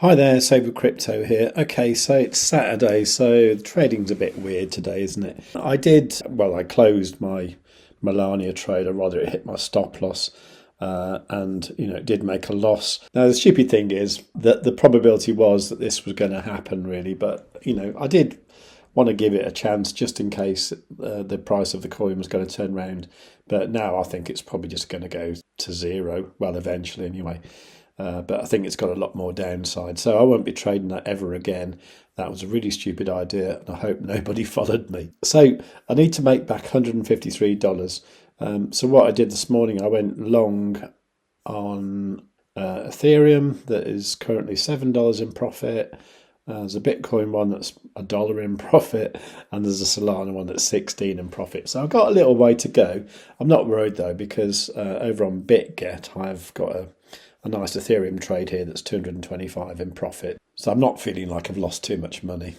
Hi there, Save with Crypto here. Okay, so it's Saturday, so the trading's a bit weird today, isn't it? I closed my MELANIA trade, or rather it hit my stop loss, and it did make a loss. Now the stupid thing is that the probability was that this was going to happen really, but I did want to give it a chance just in case the price of the coin was going to turn around. But now I think it's probably just going to go to zero, well eventually anyway. But I think it's got a lot more downside. So I won't be trading that ever again. That was a really stupid idea, and I hope nobody followed me. So I need to make back $153. So what I did this morning, I went long on Ethereum that is currently $7 in profit. There's a Bitcoin one that's $1 in profit, and there's a Solana one that's 16 in profit. So I've got a little way to go. I'm not worried though, because over on BitGet, I've got a nice Ethereum trade here that's 225 in profit. So I'm not feeling like I've lost too much money.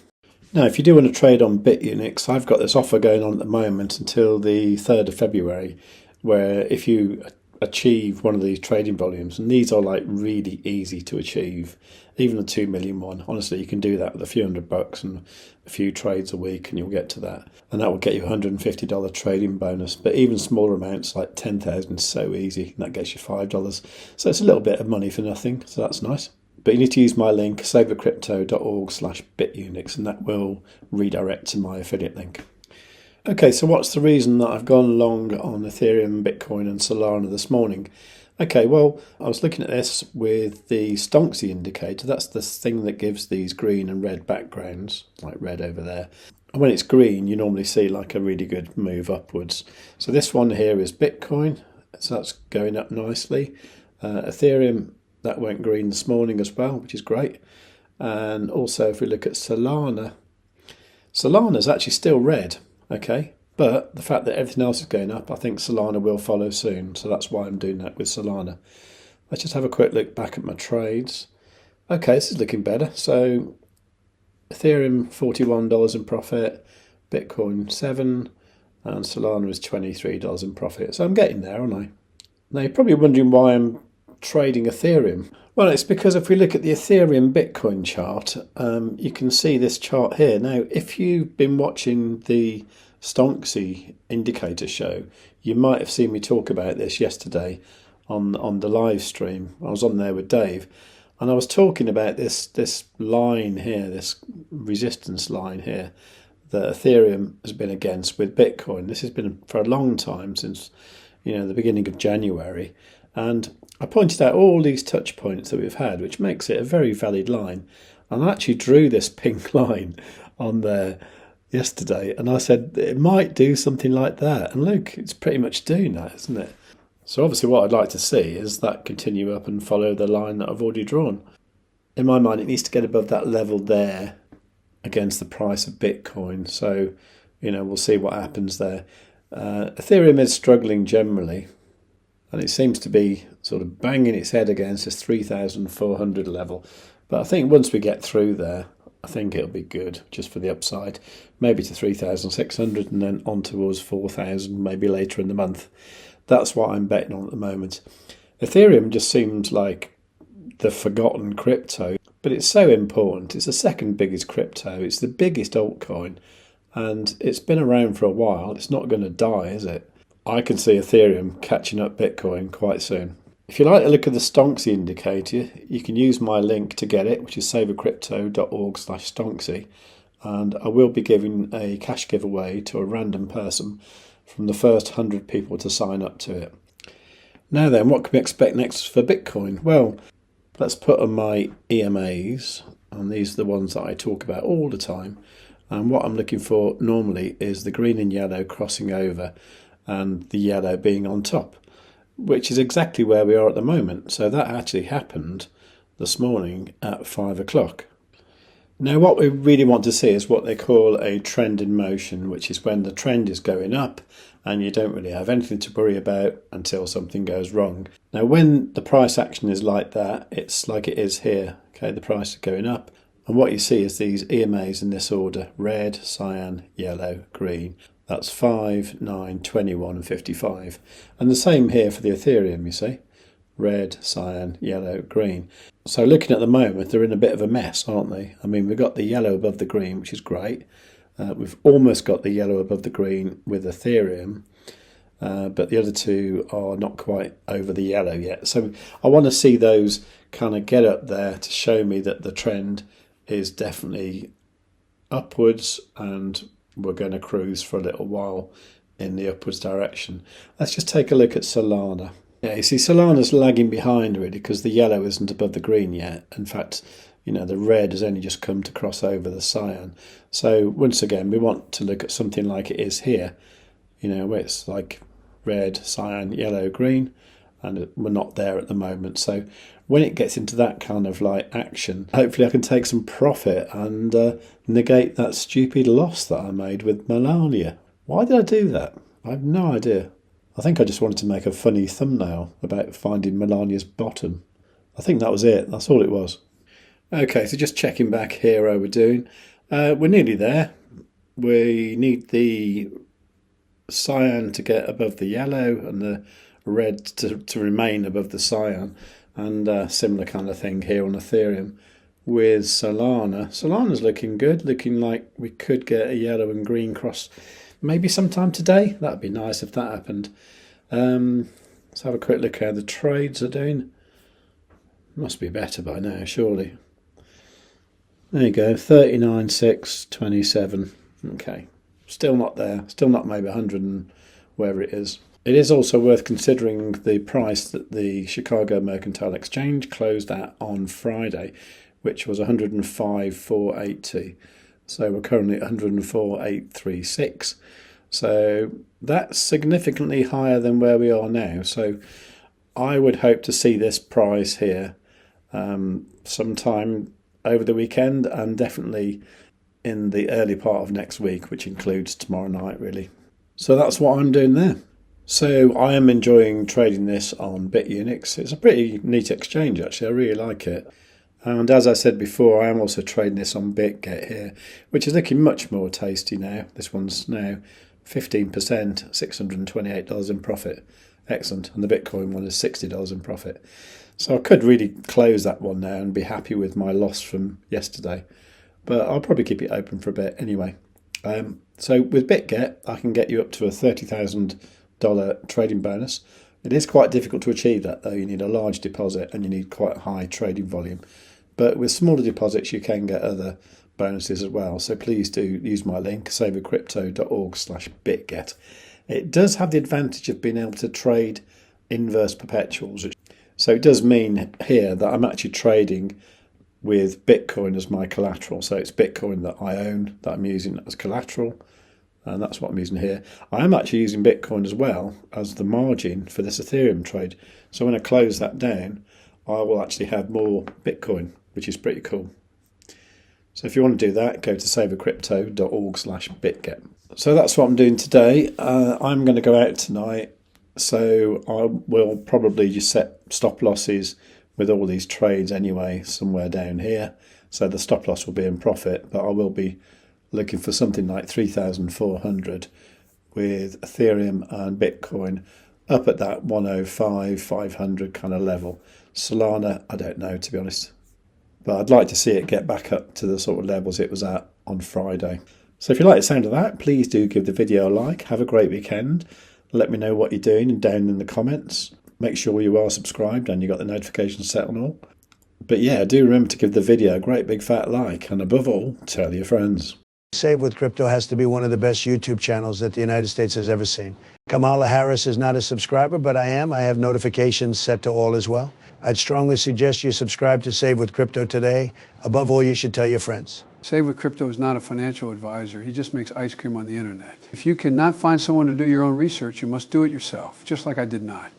Now, if you do want to trade on Bitunix, I've got this offer going on at the moment until the 3rd of February, where if you achieve one of these trading volumes, and these are like really easy to achieve, even the 2 million one, honestly, you can do that with a few $100 and a few trades a week and you'll get to that. And that will get you a $150 trading bonus. But even smaller amounts like 10,000 is so easy, and that gets you $5. So it's a little bit of money for nothing, so that's nice. But you need to use my link, savewith.crypto.org/Bitunix, and that will redirect to my affiliate link. Okay, so what's the reason that I've gone long on Ethereum, Bitcoin and Solana this morning? Okay, well, I was looking at this with the Stonksy indicator. That's the thing that gives these green and red backgrounds, like red over there. And when it's green, you normally see like a really good move upwards. So this one here is Bitcoin, so that's going up nicely. Ethereum, that went green this morning as well, which is great. And also if we look at Solana, Solana's actually still red. Okay, but the fact that everything else is going up, I think Solana will follow soon. So that's why I'm doing that with Solana. Let's just have a quick look back at my trades. Okay, this is looking better. So Ethereum, $41 in profit, Bitcoin 7, and Solana is $23 in profit. So I'm getting there, aren't I? Now you're probably wondering why I'm trading Ethereum. Well, it's because if we look at the Ethereum Bitcoin chart, you can see this chart here. Now, if you've been watching the Stonksy indicator show, you might have seen me talk about this yesterday on the live stream. I was on there with Dave, and I was talking about this line here, this resistance line here, that Ethereum has been against with Bitcoin. This has been for a long time, since the beginning of January. And I pointed out all these touch points that we've had, which makes it a very valid line. And I actually drew this pink line on there yesterday, and I said it might do something like that. And look, it's pretty much doing that, isn't it? So obviously what I'd like to see is that continue up and follow the line that I've already drawn. In my mind, it needs to get above that level there against the price of Bitcoin. So, we'll see what happens there. Ethereum is struggling generally, and it seems to be sort of banging its head against this 3,400 level. But I think once we get through there, I think it'll be good just for the upside. Maybe to 3,600 and then on towards 4,000 maybe later in the month. That's what I'm betting on at the moment. Ethereum just seems like the forgotten crypto, but it's so important. It's the second biggest crypto. It's the biggest altcoin, and it's been around for a while. It's not going to die, is it? I can see Ethereum catching up Bitcoin quite soon. If you like to look at the Stonksy indicator, you can use my link to get it, which is savewithcrypto.org/Stonksy. And I will be giving a cash giveaway to a random person from the first 100 people to sign up to it. Now then, what can we expect next for Bitcoin? Well, let's put on my EMAs, and these are the ones that I talk about all the time. And what I'm looking for normally is the green and yellow crossing over, and the yellow being on top, which is exactly where we are at the moment. So that actually happened this morning at 5 o'clock. Now what we really want to see is what they call a trend in motion, which is when the trend is going up and you don't really have anything to worry about until something goes wrong. Now when the price action is like that, it's like it is here. Okay, the price is going up, and what you see is these EMAs in this order: red, cyan, yellow, green. That's 5, 9, 21 and 55. And the same here for the Ethereum, you see. red, cyan, yellow, green. So looking at the moment, they're in a bit of a mess, aren't they? I mean, we've got the yellow above the green, which is great. We've almost got the yellow above the green with Ethereum, but the other two are not quite over the yellow yet. So I want to see those kind of get up there to show me that the trend is definitely upwards and we're going to cruise for a little while in the upwards direction. Let's just take a look at Solana. Yeah, you see Solana's lagging behind really because the yellow isn't above the green yet. In fact, you know, the red has only just come to cross over the cyan. So once again, we want to look at something like it is here, you know, where it's like red, cyan, yellow, green, and we're not there at the moment. So when it gets into that kind of like action, hopefully I can take some profit and negate that stupid loss that I made with MELANIA. Why did I do that? I have no idea. I think I just wanted to make a funny thumbnail about finding MELANIA's bottom. I think that was it. That's all it was. Okay, so just checking back here how we're doing. We're nearly there. We need the cyan to get above the yellow and the red to remain above the cyan, and similar kind of thing here on Ethereum with Solana. Solana's looking good, looking like we could get a yellow and green cross maybe sometime today. That'd be nice if that happened. Let's have a quick look how the trades are doing. Must be better by now, surely. There you go, 39.627. Okay, still not there, still not maybe 100 and wherever it is. It is also worth considering the price that the Chicago Mercantile Exchange closed at on Friday, which was 105,480. So we're currently at 104,836. So that's significantly higher than where we are now. So I would hope to see this price here sometime over the weekend and definitely in the early part of next week, which includes tomorrow night really. So that's what I'm doing there. So I am enjoying trading this on Bitunix. It's a pretty neat exchange actually, I really like it. And as I said before, I am also trading this on BitGet here, which is looking much more tasty now. This one's now 15%, $628 in profit. Excellent. And the Bitcoin one is $60 in profit. So I could really close that one now and be happy with my loss from yesterday. But I'll probably keep it open for a bit anyway. So with BitGet, I can get you up to a $30,000 trading bonus. It is quite difficult to achieve that though. You need a large deposit and you need quite high trading volume. But with smaller deposits, you can get other bonuses as well. So please do use my link, savewith.crypto.org/BitGet. It does have the advantage of being able to trade inverse perpetuals. So it does mean here that I'm actually trading with Bitcoin as my collateral. So it's Bitcoin that I own that I'm using as collateral. And that's what I'm using here. I am actually using Bitcoin as well as the margin for this Ethereum trade. So when I close that down, I will actually have more Bitcoin, which is pretty cool. So if you want to do that, go to savewithcrypto.org/BitGet. So that's what I'm doing today. I'm going to go out tonight. So I will probably just set stop losses with all these trades anyway, somewhere down here. So the stop loss will be in profit, but I will be looking for something like 3,400 with Ethereum and Bitcoin up at that 105, 500 kind of level. Solana, I don't know, to be honest. But I'd like to see it get back up to the sort of levels it was at on Friday. So if you like the sound of that, please do give the video a like. Have a great weekend. Let me know what you're doing down in the comments. Make sure you are subscribed and you got the notifications set on all. But yeah, do remember to give the video a great big fat like. And above all, tell your friends. Save with Crypto has to be one of the best YouTube channels that the United States has ever seen. Kamala Harris is not a subscriber, but I am. I have notifications set to all as well. I'd strongly suggest you subscribe to Save with Crypto today. Above all, you should tell your friends. Save with Crypto is not a financial advisor. He just makes ice cream on the internet. If you cannot find someone to do your own research, you must do it yourself, just like I did not.